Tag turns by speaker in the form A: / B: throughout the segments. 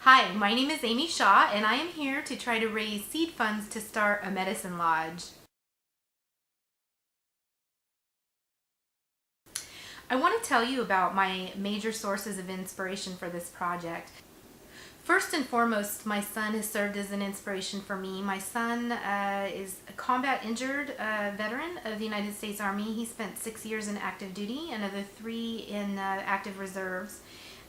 A: Hi, my name is Amy Shaw, and I am here to try to raise seed funds to start a medicine lodge. I want to tell you about my major sources of inspiration for this project. First and foremost, my son has served as an inspiration for me. My son is a combat injured veteran of the United States Army. He spent 6 years in active duty, another 3 in active reserves.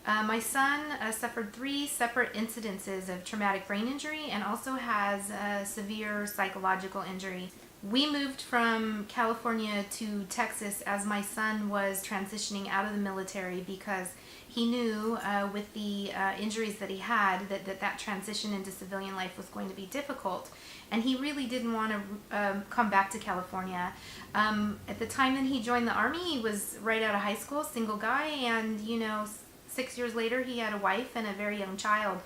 A: My son suffered 3 separate incidences of traumatic brain injury and also has severe psychological injury. We moved from California to Texas as my son was transitioning out of the military because he knew with the injuries that he had that transition into civilian life was going to be difficult, and he really didn't want to come back to California. At the time that he joined the Army, he was right out of high school, single guy, and 6 years later he had a wife and a very young child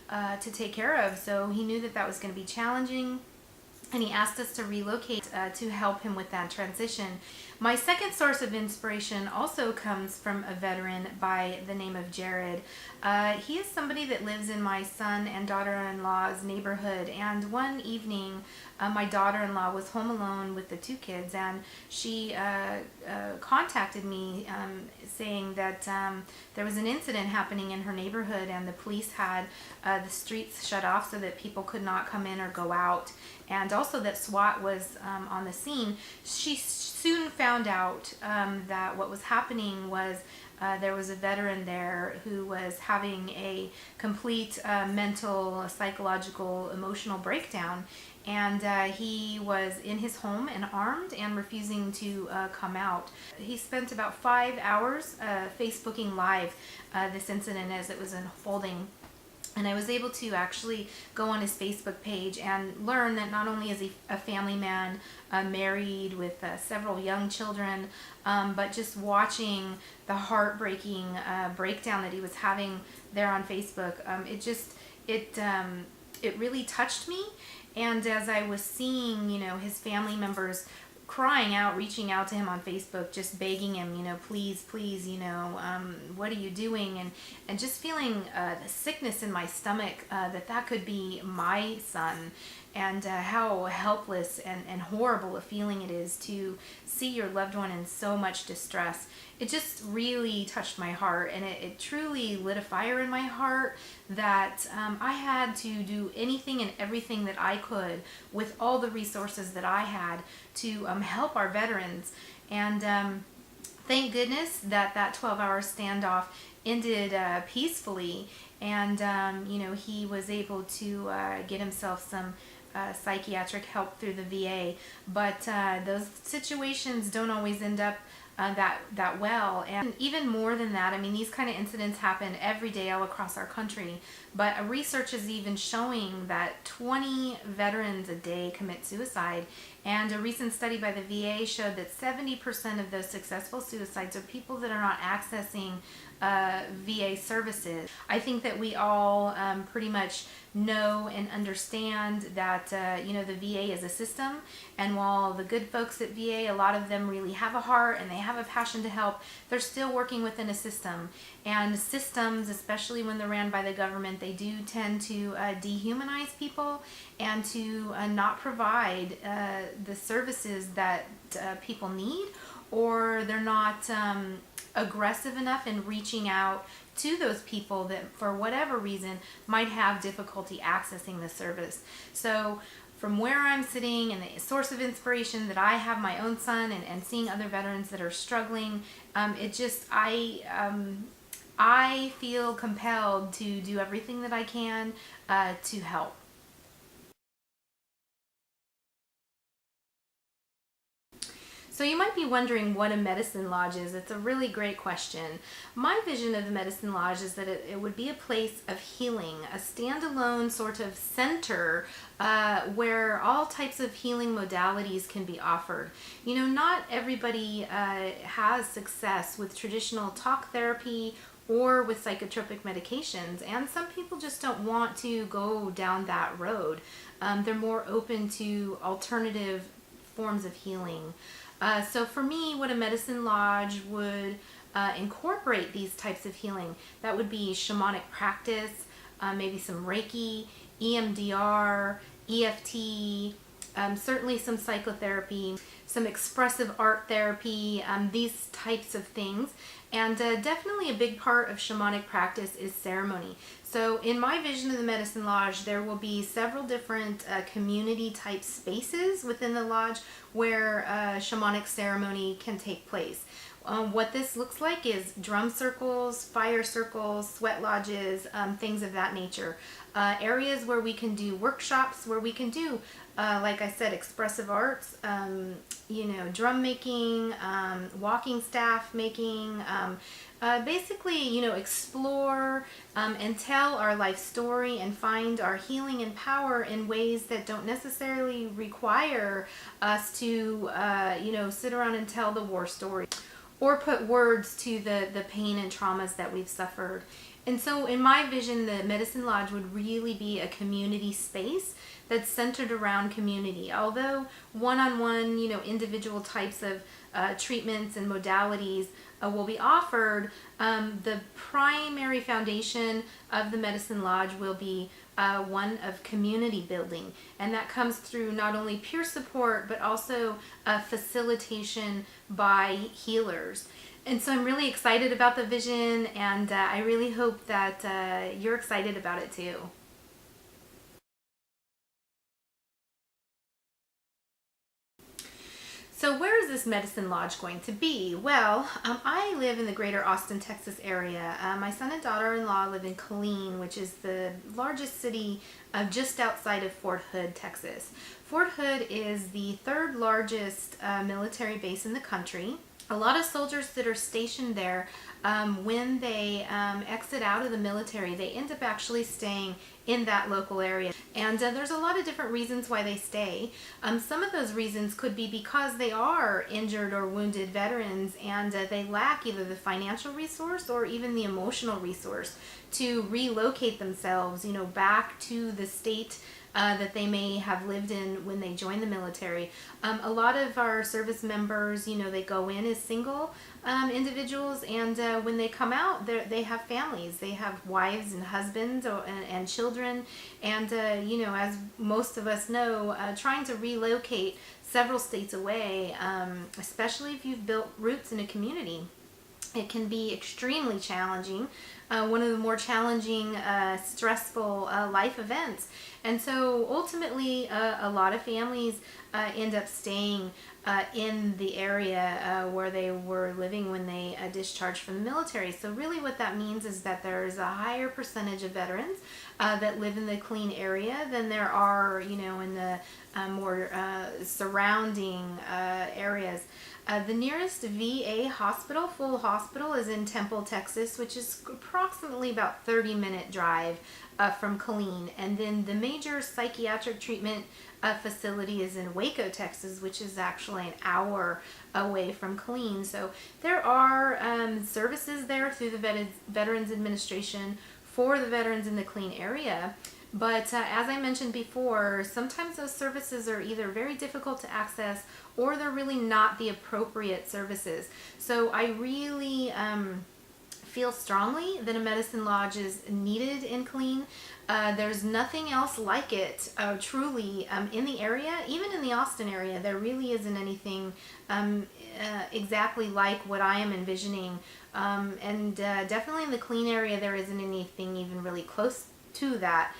A: to take care of, so he knew that was going to be challenging. And he asked us to relocate to help him with that transition. My second source of inspiration also comes from a veteran by the name of Jared. He is somebody that lives in my son and daughter-in-law's neighborhood, and one evening my daughter-in-law was home alone with the 2 kids, and she contacted me saying that there was an incident happening in her neighborhood, and the police had the streets shut off so that people could not come in or go out, and also that SWAT was on the scene. She soon found out that what was happening was there was a veteran there who was having a complete mental, psychological, emotional breakdown, and he was in his home and armed and refusing to come out. He spent about 5 hours Facebooking live this incident as it was unfolding. And I was able to actually go on his Facebook page and learn that not only is he a family man, married with several young children, but just watching the heartbreaking breakdown that he was having there on Facebook, it really touched me. And as I was seeing, his family members crying out, reaching out to him on Facebook, just begging him, please, what are you doing? And just feeling the sickness in my stomach that could be my son, and how helpless and horrible a feeling it is to see your loved one in so much distress. It just really touched my heart, and it truly lit a fire in my heart that I had to do anything and everything that I could with all the resources that I had to help our veterans. And thank goodness that 12-hour standoff ended peacefully, and he was able to get himself some psychiatric help through the VA, but those situations don't always end up that well. And even more than that, these kind of incidents happen every day all across our country, but research is even showing that 20 veterans a day commit suicide, and a recent study by the VA showed that 70% of those successful suicides are people that are not accessing VA services. I think that we all pretty much know and understand that the VA is a system, and while the good folks at VA, a lot of them really have a heart and they have a passion to help, they're still working within a system. And systems, especially when they're ran by the government, they do tend to dehumanize people and to not provide the services that people need, or they're not aggressive enough in reaching out to those people that for whatever reason might have difficulty accessing the service. So from where I'm sitting and the source of inspiration that I have my own son, and seeing other veterans that are struggling, I feel compelled to do everything that I can to help. So you might be wondering what a medicine lodge is. It's a really great question. My vision of the medicine lodge is that it would be a place of healing, a standalone sort of center where all types of healing modalities can be offered. Not everybody has success with traditional talk therapy or with psychotropic medications, and some people just don't want to go down that road. They're more open to alternative forms of healing. So for me, what a medicine lodge would incorporate these types of healing, that would be shamanic practice, maybe some Reiki, EMDR, EFT, certainly some psychotherapy, some expressive art therapy, these types of things. And definitely a big part of shamanic practice is ceremony. So in my vision of the Medicine Lodge, there will be several different community type spaces within the lodge where shamanic ceremony can take place. What this looks like is drum circles, fire circles, sweat lodges, things of that nature. Areas where we can do workshops, where we can do, like I said, expressive arts, drum making, walking staff making, basically, explore and tell our life story and find our healing and power in ways that don't necessarily require us to, sit around and tell the war story or put words to the pain and traumas that we've suffered. And so in my vision, the Medicine Lodge would really be a community space that's centered around community. Although one-on-one, individual types of treatments and modalities will be offered, the primary foundation of the Medicine Lodge will be one of community building. And that comes through not only peer support, but also facilitation by healers. And so I'm really excited about the vision, and I really hope that you're excited about it too. So where is this Medicine Lodge going to be? Well, I live in the greater Austin, Texas area. My son and daughter-in-law live in Killeen, which is the largest city just outside of Fort Hood, Texas. Fort Hood is the third largest military base in the country. A lot of soldiers that are stationed there, when they exit out of the military, they end up actually staying in that local area. And there's a lot of different reasons why they stay. Some of those reasons could be because they are injured or wounded veterans, and they lack either the financial resource or even the emotional resource to relocate themselves, back to the state that they may have lived in when they joined the military. A lot of our service members, they go in as single individuals, and when they come out, they have families. They have wives and husbands and children. And, as most of us know, trying to relocate several states away, especially if you've built roots in a community, it can be extremely challenging. One of the more challenging, stressful life events. And so ultimately, a lot of families end up staying in the area where they were living when they discharged from the military. So really what that means is that there's a higher percentage of veterans that live in the Killeen area than there are, in the more surrounding areas. The nearest VA hospital, full hospital, is in Temple, Texas, which is approximately about 30-minute drive from Killeen. And then the major psychiatric treatment facility is in Waco, Texas, which is actually an hour away from Killeen. So there are services there through the Veterans Administration for the veterans in the Killeen area. But as I mentioned before, sometimes those services are either very difficult to access or they're really not the appropriate services. So I really feel strongly that a Medicine Lodge is needed in Killeen. There's nothing else like it truly in the area. Even in the Austin area, there really isn't anything exactly like what I am envisioning. And definitely in the Killeen area, there isn't anything even really close to that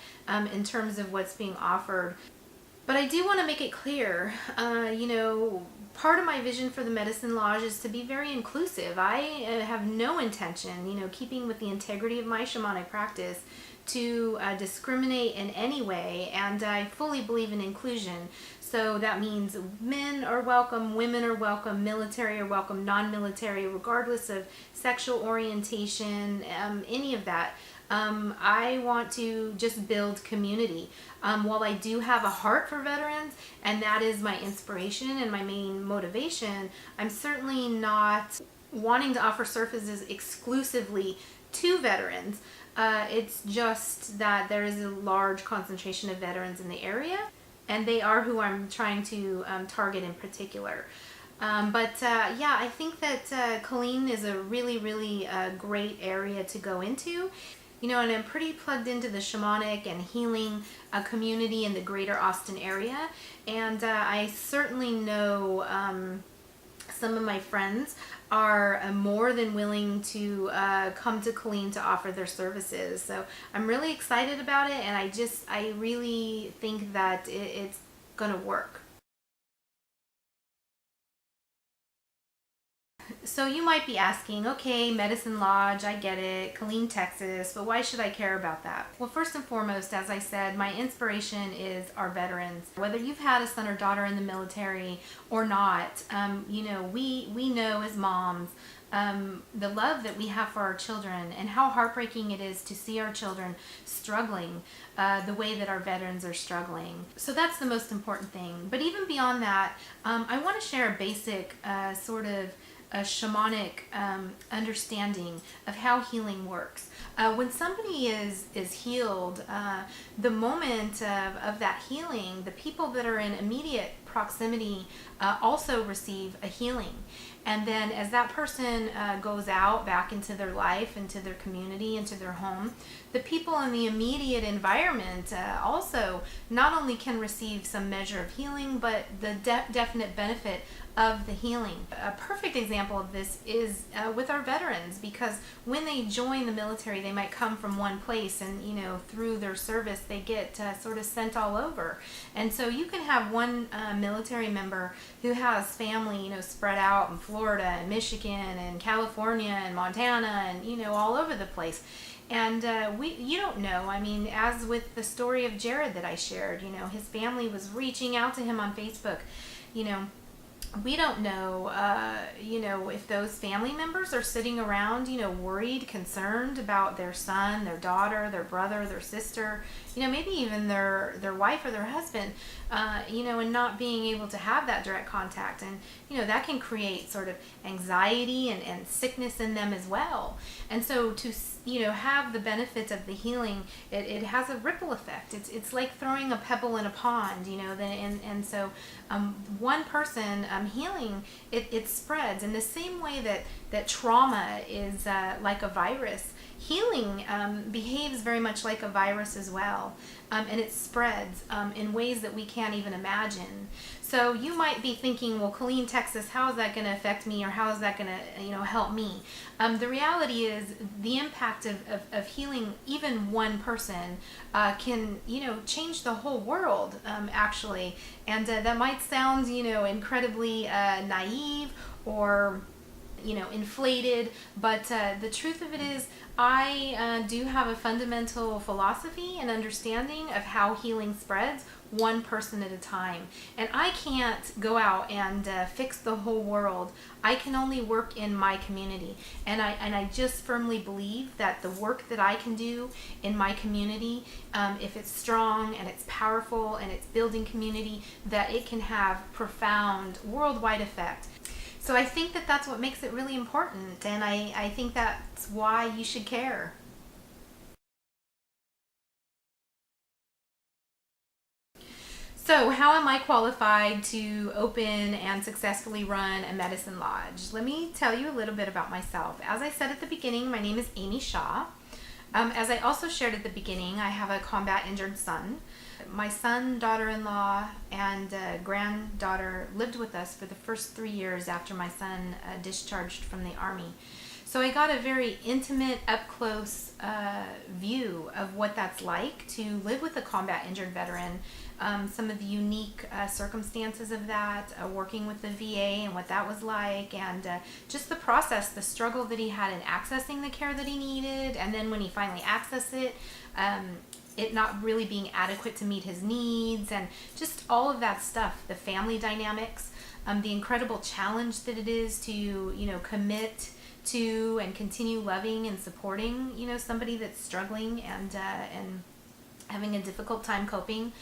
A: in terms of what's being offered. But I do want to make it clear, part of my vision for the Medicine Lodge is to be very inclusive. I have no intention, keeping with the integrity of my shamanic practice, to discriminate in any way, and I fully believe in inclusion. So that means men are welcome, women are welcome, military are welcome, non-military, regardless of sexual orientation, any of that. I want to just build community. While I do have a heart for veterans, and that is my inspiration and my main motivation, I'm certainly not wanting to offer services exclusively to veterans. It's just that there is a large concentration of veterans in the area, and they are who I'm trying to target in particular. Yeah, I think that Killeen is a really, really great area to go into. and I'm pretty plugged into the shamanic and healing community in the greater Austin area. And I certainly know some of my friends are more than willing to come to Killeen to offer their services. So I'm really excited about it, and I really think that it's gonna work. So you might be asking, okay, Medicine Lodge, I get it, Killeen, Texas, but why should I care about that? Well, first and foremost, as I said, my inspiration is our veterans. Whether you've had a son or daughter in the military or not, we know as moms the love that we have for our children and how heartbreaking it is to see our children struggling the way that our veterans are struggling. So that's the most important thing. But even beyond that, I want to share a basic sort of a shamanic understanding of how healing works. When somebody is healed, the moment of that healing, the people that are in immediate proximity also receive a healing. And then as that person goes out back into their life, into their community, into their home, the people in the immediate environment also not only can receive some measure of healing, but the definite benefit of the healing. A perfect example of this is with our veterans, because when they join the military, they might come from one place, and through their service they get sort of sent all over. And so you can have one military member who has family spread out in Florida and Michigan and California and Montana and all over the place. And you don't know. I mean, as with the story of Jared that I shared, his family was reaching out to him on Facebook. We don't know, if those family members are sitting around, worried, concerned about their son, their daughter, their brother, their sister, maybe even their wife or their husband, and not being able to have that direct contact. And, that can create sort of anxiety and sickness in them as well. And so to, have the benefits of the healing, it has a ripple effect. It's like throwing a pebble in a pond, and so one person healing, it spreads in the same way that trauma is like a virus. Healing behaves very much like a virus as well, and it spreads in ways that we can't even imagine. So you might be thinking, well, Killeen, Texas, how is that going to affect me, or how is that going to help me? The reality is the impact of healing even one person can change the whole world, actually. And that might sound incredibly naive or inflated, but the truth of it is I do have a fundamental philosophy and understanding of how healing spreads one person at a time. And I can't go out and fix the whole world. I can only work in my community. And I just firmly believe that the work that I can do in my community, if it's strong and it's powerful and it's building community, that it can have profound worldwide effect. So I think that that's what makes it really important, and I think that's why you should care. So how am I qualified to open and successfully run a medicine lodge? Let me tell you a little bit about myself. As I said at the beginning, my name is Amy Shaw. As I also shared at the beginning, I have a combat injured son. My son, daughter-in-law, and granddaughter lived with us for the first 3 years after my son discharged from the Army. So I got a very intimate, up-close view of what that's like to live with a combat injured veteran, some of the unique circumstances of that, working with the VA and what that was like, and just the process, the struggle that he had in accessing the care that he needed, and then when he finally accessed it, it not really being adequate to meet his needs, and just all of that stuff, the family dynamics, the incredible challenge that it is to, commit to and continue loving and supporting, somebody that's struggling and having a difficult time coping.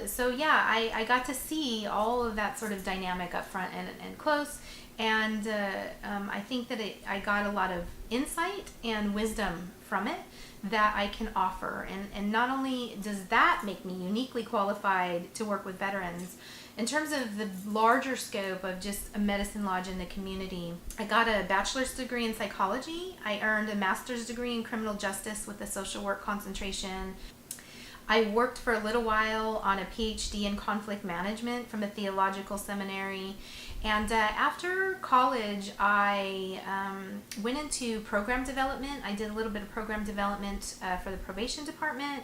A: So yeah, I got to see all of that sort of dynamic up front and close, And I think that I got a lot of insight and wisdom from it that I can offer. And not only does that make me uniquely qualified to work with veterans, in terms of the larger scope of just a medicine lodge in the community, I got a bachelor's degree in psychology. I earned a master's degree in criminal justice with a social work concentration. I worked for a little while on a PhD in conflict management from a theological seminary. And after college, I went into program development. I did a little bit of program development for the probation department.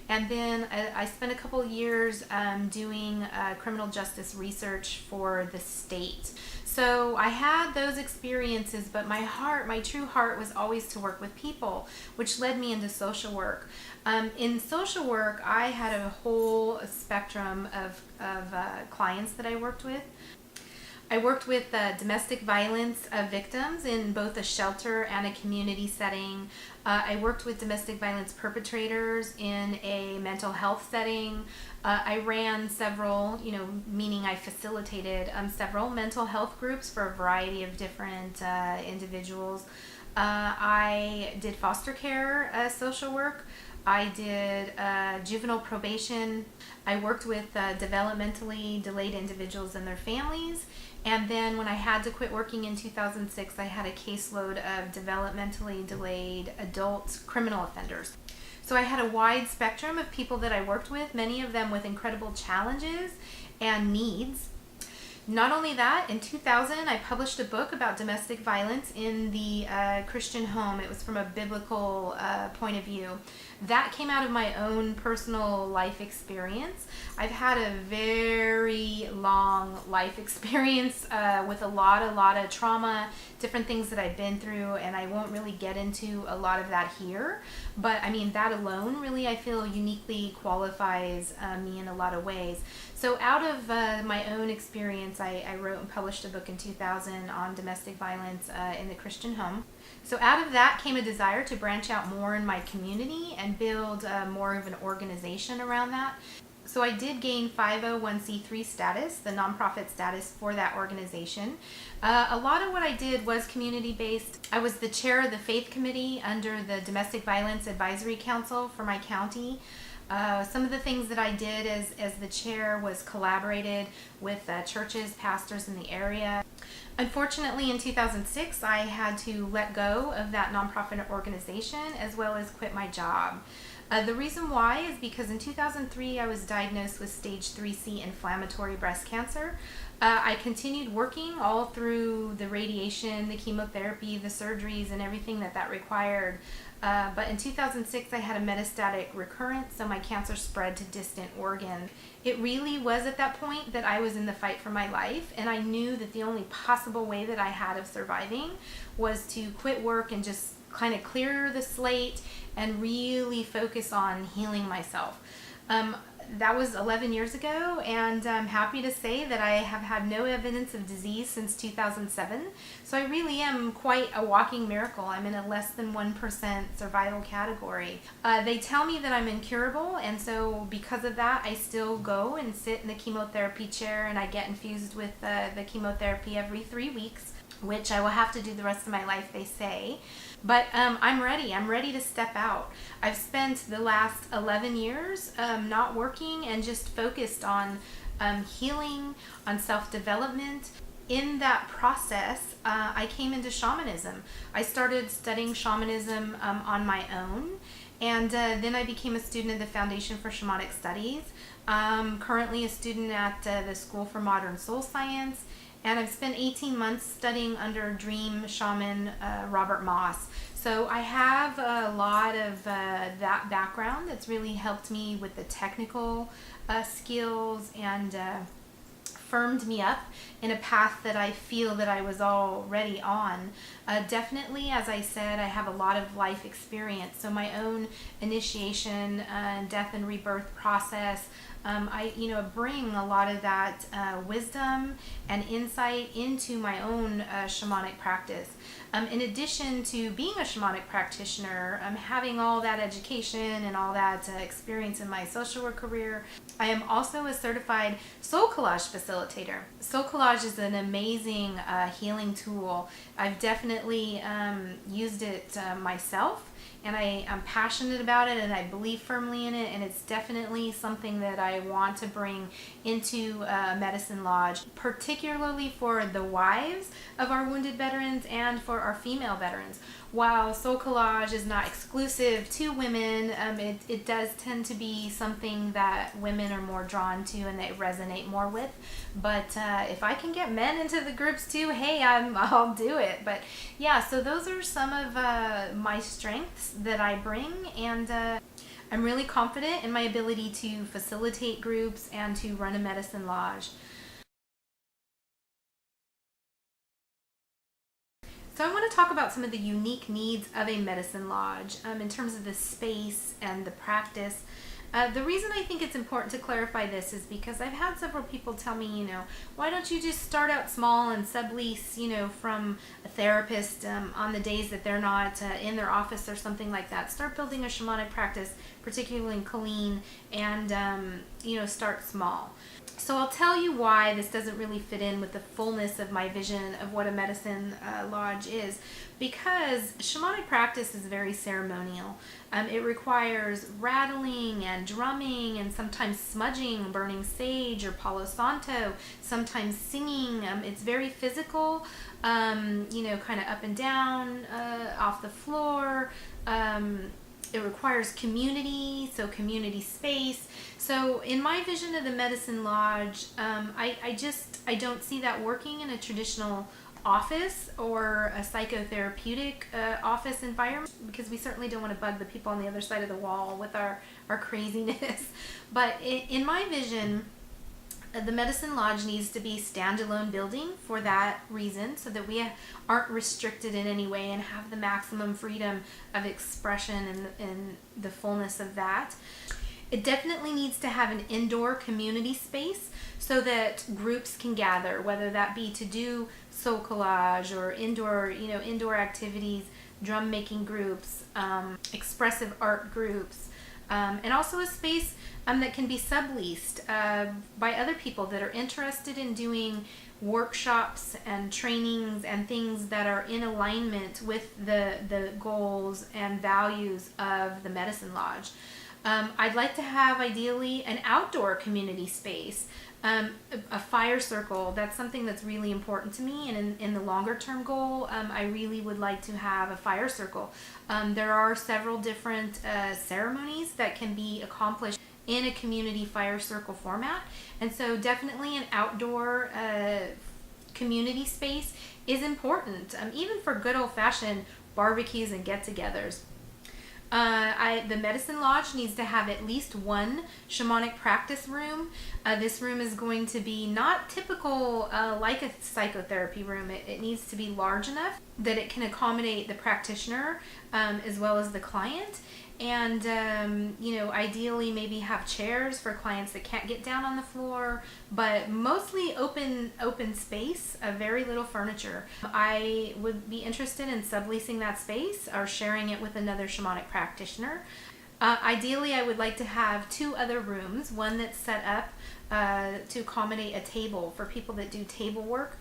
A: And then I spent a couple of years doing criminal justice research for the state. So I had those experiences, but my true heart was always to work with people, which led me into social work. In social work, I had a whole spectrum of clients that I worked with. I worked with domestic violence victims in both a shelter and a community setting. I worked with domestic violence perpetrators in a mental health setting. I ran several, meaning I facilitated several mental health groups for a variety of different individuals. I did foster care social work. I did juvenile probation. I worked with developmentally delayed individuals and their families. And then when I had to quit working in 2006, I had a caseload of developmentally delayed adult criminal offenders. So I had a wide spectrum of people that I worked with, many of them with incredible challenges and needs. Not only that, in 2000, I published a book about domestic violence in the Christian home. It was from a biblical point of view. That came out of my own personal life experience. I've had a very long life experience with a lot of trauma, different things that I've been through, and I won't really get into a lot of that here. But I mean, that alone really, I feel, uniquely qualifies me in a lot of ways. So out of my own experience, I wrote and published a book in 2000 on domestic violence in the Christian home. So out of that came a desire to branch out more in my community and build more of an organization around that. So I did gain 501c3 status, the nonprofit status for that organization. A lot of what I did was community-based. I was the chair of the faith committee under the Domestic Violence Advisory Council for my county. Some of the things that I did as the chair was collaborated with churches, pastors in the area. Unfortunately, in 2006, I had to let go of that nonprofit organization as well as quit my job. The reason why is because in 2003, I was diagnosed with stage 3C inflammatory breast cancer. I continued working all through the radiation, the chemotherapy, the surgeries, and everything that required. But in 2006, I had a metastatic recurrence, so my cancer spread to distant organs. It really was at that point that I was in the fight for my life, and I knew that the only possible way that I had of surviving was to quit work and just kind of clear the slate and really focus on healing myself. That was 11 years ago, and I'm happy to say that I have had no evidence of disease since 2007. So I really am quite a walking miracle. I'm in a less than 1% survival category. They tell me that I'm incurable, and so because of that, I still go and sit in the chemotherapy chair, and I get infused with the chemotherapy every 3 weeks, which I will have to do the rest of my life, they say. But I'm ready. I'm ready to step out. I've spent the last 11 years not working and just focused on healing, on self-development. In that process, I came into shamanism. I started studying shamanism on my own, and then I became a student at the Foundation for Shamanic Studies. I'm currently a student at the School for Modern Soul Science, and I've spent 18 months studying under dream shaman Robert Moss. So I have a lot of that background that's really helped me with the technical skills and firmed me up in a path that I feel that I was already on. Definitely, as I said, I have a lot of life experience. So my own initiation, death and rebirth process, I bring a lot of that wisdom and insight into my own shamanic practice. In addition to being a shamanic practitioner, having all that education and all that experience in my social work career, I am also a certified soul collage facilitator. Soul collage is an amazing healing tool. I've definitely used it myself, and I am passionate about it, and I believe firmly in it, and it's definitely something that I want to bring into Medicine Lodge, particularly for the wives of our wounded veterans and for our female veterans. While soul collage is not exclusive to women, it does tend to be something that women are more drawn to and they resonate more with. But if I can get men into the groups too, hey, I'll do it. But yeah, so those are some of my strengths that I bring, and I'm really confident in my ability to facilitate groups and to run a medicine lodge. So I want to talk about some of the unique needs of a medicine lodge in terms of the space and the practice. The reason I think it's important to clarify this is because I've had several people tell me, why don't you just start out small and sublease, from a therapist on the days that they're not in their office or something like that. Start building a shamanic practice, particularly in Killeen, and, start small. So I'll tell you why this doesn't really fit in with the fullness of my vision of what a medicine lodge is. Because shamanic practice is very ceremonial. It requires rattling and drumming and sometimes smudging, burning sage or palo santo, sometimes singing. It's very physical, kind of up and down, off the floor. It requires community, so community space. So in my vision of the medicine lodge, I don't see that working in a traditional office or a psychotherapeutic office environment, because we certainly don't want to bug the people on the other side of the wall with our craziness. But in my vision, the medicine lodge needs to be standalone building for that reason, so that we aren't restricted in any way and have the maximum freedom of expression and the fullness of that. It definitely needs to have an indoor community space so that groups can gather, whether that be to do soul collage or indoor activities, drum making groups, expressive art groups, and also a space that can be subleased by other people that are interested in doing workshops and trainings and things that are in alignment with the goals and values of the medicine lodge. I'd like to have ideally an outdoor community space, a fire circle. That's something that's really important to me, and in the longer term goal, I really would like to have a fire circle. There are several different ceremonies that can be accomplished in a community fire circle format, and so definitely an outdoor community space is important, even for good old-fashioned barbecues and get-togethers. The medicine lodge needs to have at least one shamanic practice room. This room is going to be not typical like a psychotherapy room. It needs to be large enough that it can accommodate the practitioner as well as the client. And, ideally maybe have chairs for clients that can't get down on the floor, but mostly open space, very little furniture. I would be interested in subleasing that space or sharing it with another shamanic practitioner. Ideally, I would like to have two other rooms, one that's set up to accommodate a table for people that do table work,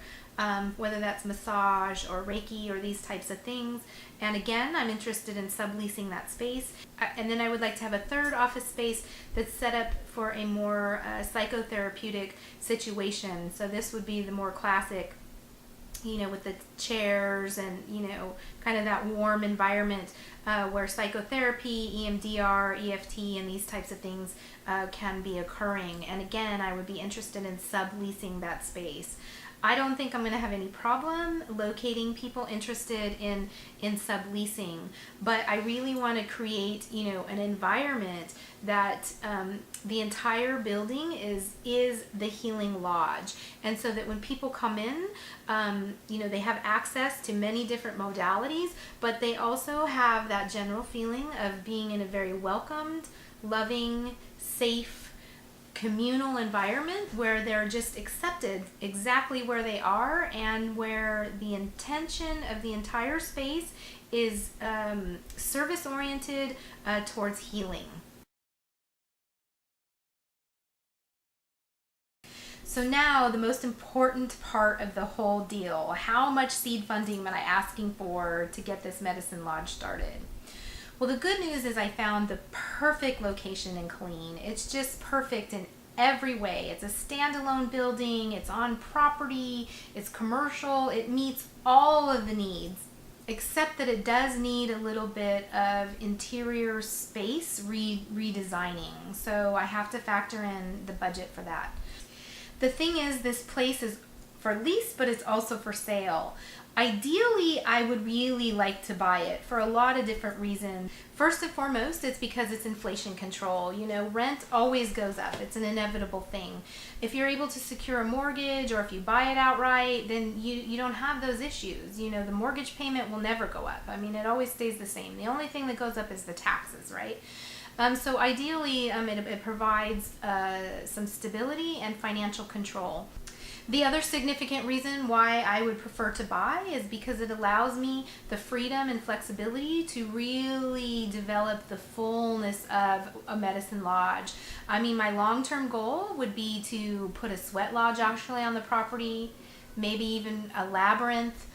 A: whether that's massage or Reiki or these types of things. And again, I'm interested in subleasing that space. And then I would like to have a third office space that's set up for a more psychotherapeutic situation. So this would be the more classic, with the chairs and, kind of that warm environment where psychotherapy, EMDR, EFT, and these types of things can be occurring. And again, I would be interested in subleasing that space. I don't think I'm going to have any problem locating people interested in subleasing, but I really want to create, an environment that the entire building is the healing lodge, and so that when people come in, they have access to many different modalities, but they also have that general feeling of being in a very welcomed, loving, safe communal environment where they're just accepted exactly where they are, and where the intention of the entire space is service oriented towards healing. So now the most important part of the whole deal: how much seed funding am I asking for to get this medicine lodge started? Well, the good news is I found the perfect location in Killeen. It's just perfect in every way. It's a standalone building, it's on property, it's commercial, it meets all of the needs, except that it does need a little bit of interior space redesigning. So I have to factor in the budget for that. The thing is, this place is for lease, but it's also for sale. Ideally, I would really like to buy it for a lot of different reasons. First and foremost, it's because it's inflation control. You know, rent always goes up. It's an inevitable thing. If you're able to secure a mortgage, or if you buy it outright, then you don't have those issues. You know, the mortgage payment will never go up. I mean, it always stays the same. The only thing that goes up is the taxes, right? So ideally, it provides some stability and financial control. The other significant reason why I would prefer to buy is because it allows me the freedom and flexibility to really develop the fullness of a medicine lodge. I mean, my long-term goal would be to put a sweat lodge actually on the property, maybe even a labyrinth.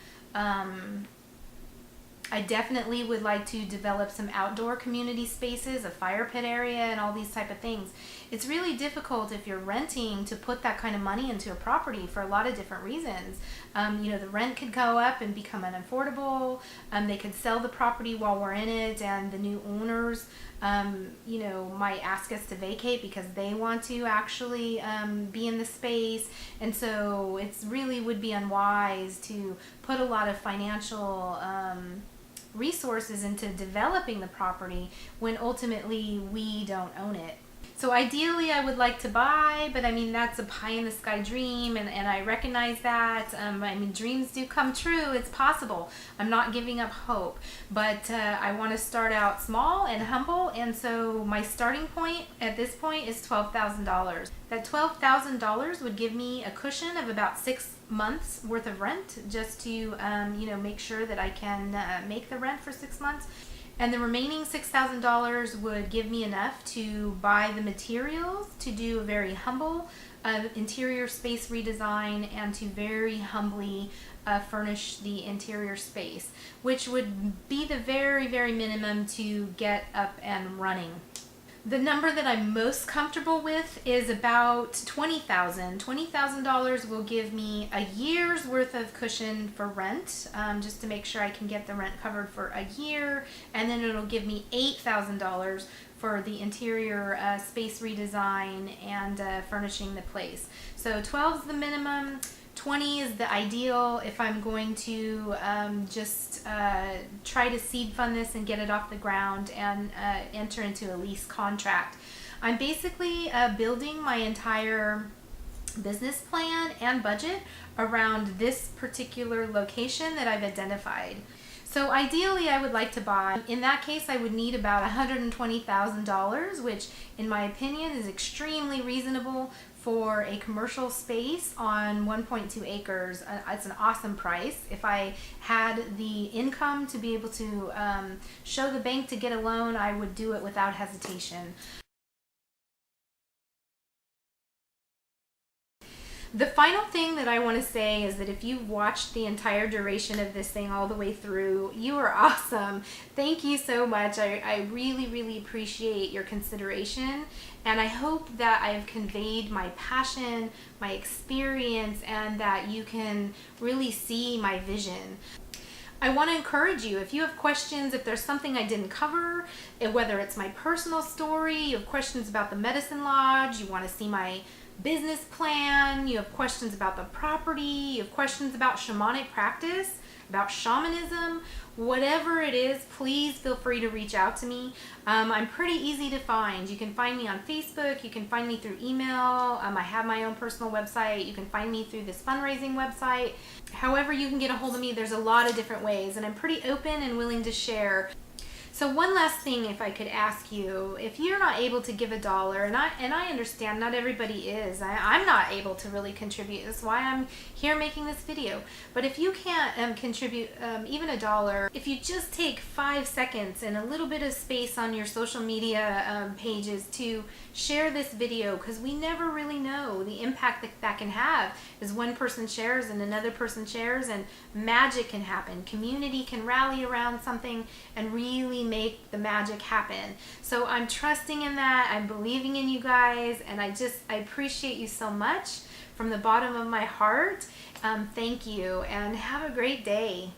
A: I definitely would like to develop some outdoor community spaces, a fire pit area, and all these type of things. It's really difficult if you're renting to put that kind of money into a property for a lot of different reasons. You know, the rent could go up and become unaffordable. They could sell the property while we're in it, and the new owners, you know, might ask us to vacate because they want to actually be in the space. And so it's really would be unwise to put a lot of financial resources into developing the property when ultimately we don't own it. So ideally I would like to buy, but I mean, that's a pie in the sky dream, and I recognize that. I mean, dreams do come true. It's possible. I'm not giving up hope, but I want to start out small and humble, and so my starting point at this point is $12,000. That $12,000 would give me a cushion of about 6 months worth of rent, just to you know, make sure that I can make the rent for 6 months. And the remaining $6,000 would give me enough to buy the materials to do a very humble interior space redesign, and to very humbly furnish the interior space, which would be the very, very minimum to get up and running. The number that I'm most comfortable with is about $20,000. $20,000 will give me a year's worth of cushion for rent, just to make sure I can get the rent covered for a year, and then it'll give me $8,000 for the interior space redesign and furnishing the place. So 12 is the minimum. 20 is the ideal if I'm going to just try to seed fund this and get it off the ground and enter into a lease contract. I'm basically building my entire business plan and budget around this particular location that I've identified. So ideally I would like to buy. In that case, I would need about $120,000, which in my opinion is extremely reasonable for a commercial space on 1.2 acres. It's an awesome price. If I had the income to be able to show the bank to get a loan, I would do it without hesitation. The final thing that I want to say is that if you've watched the entire duration of this thing all the way through, you are awesome. Thank you so much. I really, really appreciate your consideration, and I hope that I've conveyed my passion, my experience, and that you can really see my vision. I want to encourage you, if you have questions, if there's something I didn't cover, whether it's my personal story, you have questions about the medicine lodge, you want to see my business plan, you have questions about the property, you have questions about shamanic practice, about shamanism, whatever it is, please feel free to reach out to me. I'm pretty easy to find. You can find me on Facebook, you can find me through email, I have my own personal website, you can find me through this fundraising website. However you can get a hold of me, there's a lot of different ways, and I'm pretty open and willing to share. So one last thing, if I could ask you, if you're not able to give $1, and I understand not everybody is, I'm not able to really contribute. That's why I'm here making this video. But if you can't contribute even $1, if you just take 5 seconds and a little bit of space on your social media pages to share this video, because we never really know the impact that can have. As one person shares and another person shares, and magic can happen. Community can rally around something and really make the magic happen. So I'm trusting in that. I'm believing in you guys, and I appreciate you so much from the bottom of my heart. Thank you, and have a great day.